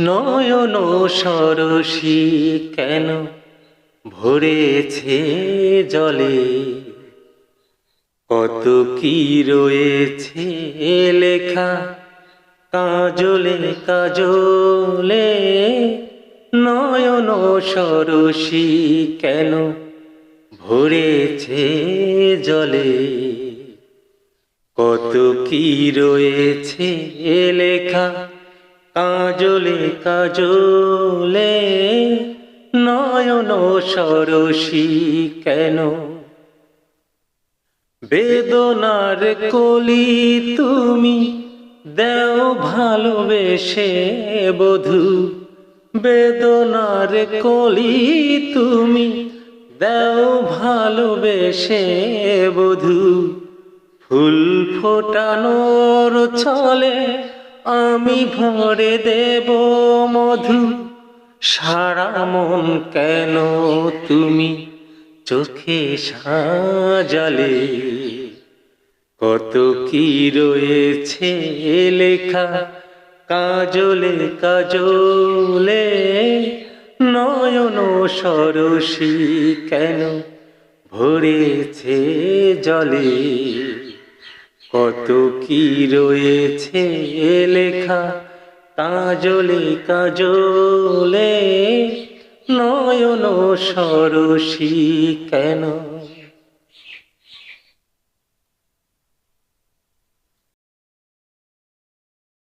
নয়ন সরসী কেন ভরেছে জলে, কত কি রয়েছে লেখা কাজলে কাজলে। নয়ন সরসী কেন ভরেছে জলে, কত কি রয়েছে লেখা কাজলে কাজলে। নয়ন সরসী কেন, বেদনার কলি তুমি দেও ভালোবেসে বধূ, বেদনার কলি তুমি দেও ভালোবেসে বধূ। ফুল ফোটানোর ছলে আমি ভরে দেব মধু, সারা মন কেন তুমি চোখে সাজালে, কত কি রয়েছে লেখা কাজলে কাজলে। নয়ন সরসী কেন ভরেছে জলে, কত কি রয়েছে লেখা কাজলে কাজলে। নয়ন সরসী কেন।